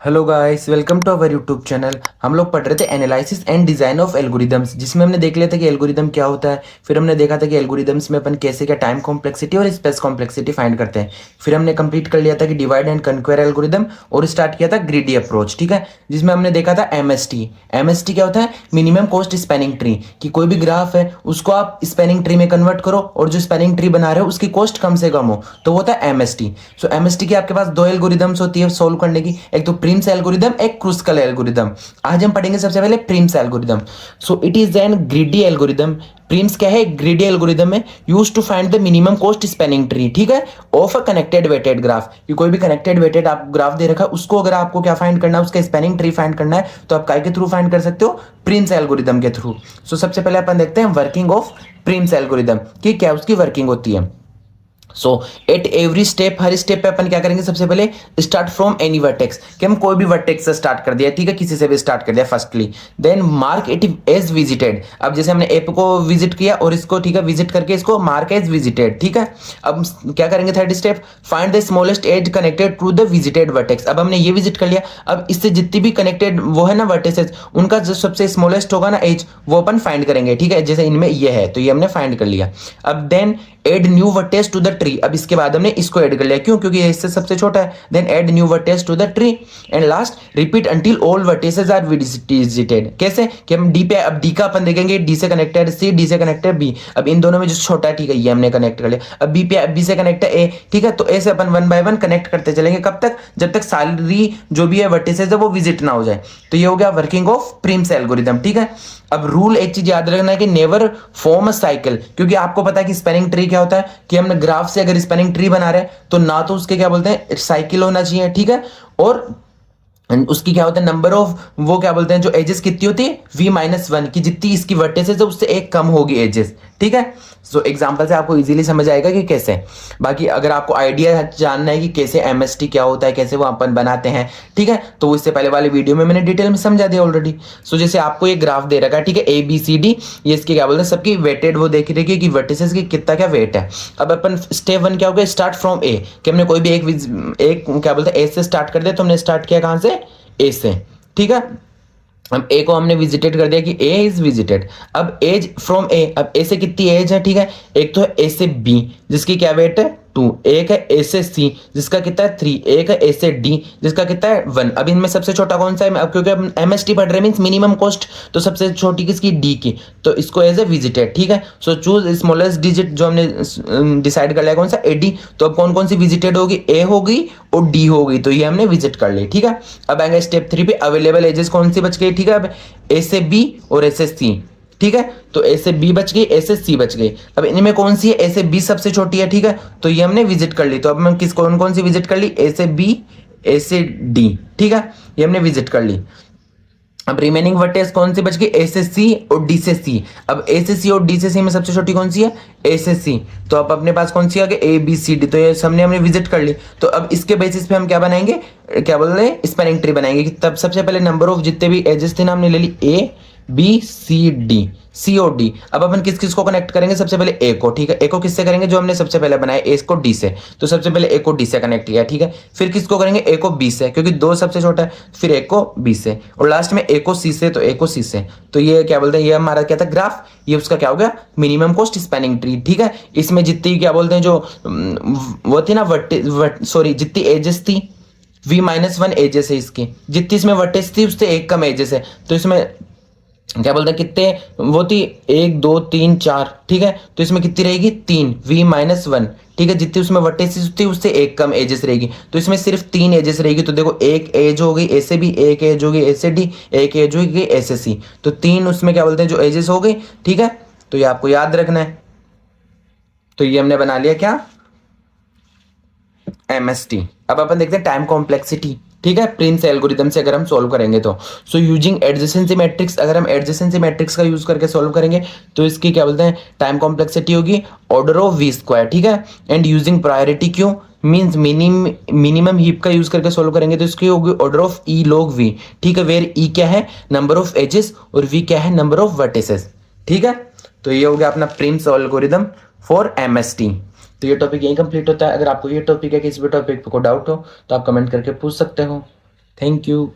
Hello guys, welcome to our YouTube channel. हम लोग पढ़ रहे थे analysis and design of algorithms, जिसमें हमने देख लिया था कि एल्गोरिदम क्या होता है। फिर हमने देखा था कि एल्गोरिदम्स में अपन कैसे क्या टाइम कॉम्प्लेक्सिटी और स्पेस कॉम्प्लेक्सिटी फाइंड करते हैं। फिर हमने कंप्लीट कर लिया था कि डिवाइड एंड कन्क्वेयर एल्गोरिदम, और स्टार्ट किया था ग्रीडी अप्रोच। ठीक है, जिसमें हमने देखा था एमएसटी। एमएसटी क्या होता है? Minimum cost spanning tree. कि कोई भी ग्राफ है उसको आप स्पैनिंग ट्री में कन्वर्ट करो और जो स्पैनिंग ट्री बना रहे हो उसकी कॉस्ट कम से कम हो, तो वो होता है एमएसटी। सो एमएसटी की आपके पास दो एल्गोरिदम्स होती है सोल्व करने की, एक तो प्रिम्स एल्गोरिदम, एक क्रूस्कल एल्गोरिदम। आज हम पढ़ेंगे सबसे पहले Prim's algorithm. So it is an greedy algorithm. Prim's क्या है? ग्रीडी एल्गोरिदम है use to find the minimum cost spanning tree. ठीक है, of a connected weighted graph. कि कोई भी कनेक्टेड वेटेड आप ग्राफ दे रखा है, उसको अगर आपको क्या फाइंड करना है, उसका स्पैनिंग ट्री फाइंड करना है, तो आप काय के थ्रू फाइंड कर सकते हो? प्रिम्स एल्गोरिदम के थ्रू। सो सबसे पहले अपन देखते हैं वर्किंग ऑफ प्रिम्स एल्गोरिदम, कि क्या उसकी वर्किंग होती है। सो एट एवरी स्टेप, हर स्टेप पे अपन क्या करेंगे? सबसे पहले स्टार्ट फ्रॉम एनी वर्टेक्स, कि हम कोई भी वर्टेक्स से स्टार्ट कर दिया, ठीक है, किसी से भी स्टार्ट कर दिया firstly. Then mark it as visited. अब जैसे हमने एप को विजिट किया और इसको, ठीक है, विजिट करके इसको मार्क एज विजिटेड। ठीक है, अब क्या करेंगे? Third step, find the smallest edge connected to the visited vertex. अब हमने ये विजिट कर लिया, अब इससे जितनी भी कनेक्टेड वो है ना वर्टेसेस, उनका जो सबसे स्मॉलेस्ट होगा ना एज, वो अपन फाइंड करेंगे। ठीक है, जैसे इनमें ये है तो ये हमने फाइंड कर लिया। अब then add new vertex to the tree. अब इसके बाद हमने इसको ऐड कर लिया, क्यों? क्योंकि ये इससे सबसे छोटा है। Then add new vertex to the tree and last repeat until all vertices are visited. कैसे? कि हम डी पे, अब डी का अपन देखेंगे, डी से कनेक्टेड सी, डी से कनेक्टेड बी। अब इन दोनों में जो छोटा है, ठीक है, ये हमने कनेक्ट कर लिया। अब बी पे, बी से कनेक्ट है ए, ठीक है, तो ए से अपन वन बाय वन कनेक्ट करते चलेंगे। कब तक? जब तक सारी जो भी है वर्टेसेस है वो विजिट ना हो जाए। तो ये हो गया वर्किंग ऑफ प्रिम्स एल्गोरिदम। ठीक है, अब रूल एक चीज याद रखना है कि नेवर फॉर्म अ साइकिल। क्योंकि आपको पता है कि स्पैनिंग ट्री क्या होता है, कि हम ग्राफ से अगर स्पैनिंग ट्री बना रहे हैं तो ना तो उसके क्या बोलते हैं साइकिल होना चाहिए, ठीक है, और उसकी क्या होता है नंबर ऑफ, वो क्या बोलते हैं जो एजेस कितनी होती है? v-1, की जितनी इसकी वर्टेसेस है उससे एक कम होगी एजेस। ठीक है, सो एग्जांपल से आपको इजीली समझ आएगा कि कैसे। बाकी अगर आपको आइडिया जानना है कि कैसे एमएसटी क्या होता है, कैसे वो अपन बनाते हैं, ठीक है, तो इससे पहले वाली वीडियो में मैंने डिटेल में समझा दिया ऑलरेडी। सो जैसे आपको ये ग्राफ दे रखा है, ठीक है, ए बी सी डी, ये इसके क्या बोलते हैं सबकी वेटेड वो देख रही है कि वर्टिसेस की कितना क्या वेट है। अब अपन स्टेप वन क्या हो गया? स्टार्ट फ्रॉम ए, कि हमने कोई भी एक क्या बोलते हैं ए से स्टार्ट कर दिया, तो हमने स्टार्ट किया कहां से? ए से। ठीक है, अब ए को हमने विजिटेड कर दिया कि ए इज विजिटेड। अब एज फ्रॉम ए, अब ए से कितनी एज है? ठीक है, एक तो है ए से बी जिसकी क्या वेट है 2, एक है ए से सी जिसका कितना है 3, एक है ए से डी जिसका कितना है 1। अब इनमें सबसे छोटा कौन सा है? अब क्योंकि हम एमएसटी पढ़ रहे मींस मिनिमम कॉस्ट, तो सबसे छोटी किसकी? डी की, तो इसको एज ए विजिटेड। ठीक है, सो चूज स्मॉलेस्ट डिजिट, जो हमने डिसाइड कर लिया कौन सा? A D. तो अब कौन कौन सी विजिटेड होगी? ए होगी और डी होगी, तो ये हमने विजिट कर ली। ठीक है, अब आएंगे स्टेप 3 पे, अवेलेबल एजेस कौन सी बच गई? ठीक है, अब ए से बी और ए से सी। ठीक है, तो ए से बी बच गई, ए से सी बच गई। अब इनमें कौन सी है? ए से बी सबसे छोटी है, ठीक है, तो ये हमने विजिट कर ली। तो अब हम किस कौन कौन सी विजिट कर ली? ए से बी, ए से डी। ठीक है, ये हमने विजिट कर ली। अब रिमेनिंग वर्टेक्स कौन सी बच गई? ए से सी और डी से सी। अब ए से सी और डी से सी में सबसे छोटी कौन सी है? ए से सी। तो अब अपने पास कौन सी आ गई? ए बी सी डी, तो ये सबने हमने विजिट कर ली। तो अब इसके बेसिस पे हम क्या बनाएंगे? क्या बोल रहे हैं? स्पैनिंग ट्री बनाएंगे। कि तब सबसे पहले नंबर ऑफ जितने भी एजेस थे ना हमने ले ली ए बी सी डी, सी और डी। अब अपन किस किस को कनेक्ट करेंगे? सबसे पहले ए को, ठीक है, ए को किससे करेंगे? जो हमने सबसे पहले बनाया ए को डी से, तो सबसे पहले ए को डी से कनेक्ट किया, ठीक है। फिर किसको करेंगे? ए को बी से, क्योंकि 2 सबसे छोटा है, फिर ए को बी से, और लास्ट में ए को सी से, तो ए को सी से। तो ये क्या बोलते हैं? ये हमारा क्या था? ग्राफ। ये उसका क्या हो गया? Minimum cost spanning tree. ठीक है, इसमें जितनी क्या बोलते हैं जो वो थी ना सॉरी जितनी एजेस थी v-1 एजेस है इसकी, जितनी इसमें वर्टेज थी उससे एक कम एजेस है, तो इसमें क्या बोलते हैं कितने वो थी? 1 2 3 4, ठीक है, तो इसमें कितनी रहेगी? 3 v-1। ठीक है, जितनी उसमें वर्टेसिस थी उससे एक कम एजेस रहेगी, तो इसमें सिर्फ 3 एजेस रहेगी। तो देखो, एक एज हो गई ए से बी, एक एज हो गई ए से डी, एक एज हो गई ए से सी, तो 3 उसमें क्या बोलते हैं जो एजेस हो गई। ठीक है, तो ये आपको याद रखना है। तो ये हमने बना लिया क्या? एमएसटी। अब अपन देखते हैं टाइम कॉम्प्लेक्सिटी। ठीक है, प्रिंस एल्गोरिदम से अगर हम सॉल्व करेंगे तो, सो यूजिंग एडजेसेंसी मैट्रिक्स, अगर हम एडजेसेंसी मैट्रिक्स का यूज करके सॉल्व करेंगे तो इसकी क्या बोलते हैं? टाइम कॉम्प्लेक्सिटी होगी ऑर्डर ऑफ वी स्क्वायर। ठीक है, and using priority queue means minimum heap का यूज करके सॉल्व करेंगे तो इसकी होगी order of E log V. ठीक है, वेयर ई क्या है? नंबर ऑफ एजेस, और वी क्या है? Number of vertices. ठीक है, तो ये हो गया अपना प्रिंस एल्गोरिदम फॉर एमएसटी। तो ये टॉपिक यहीं कंप्लीट होता है। अगर आपको ये टॉपिक है किसी भी टॉपिक को डाउट हो तो आप कमेंट करके पूछ सकते हो। Thank you.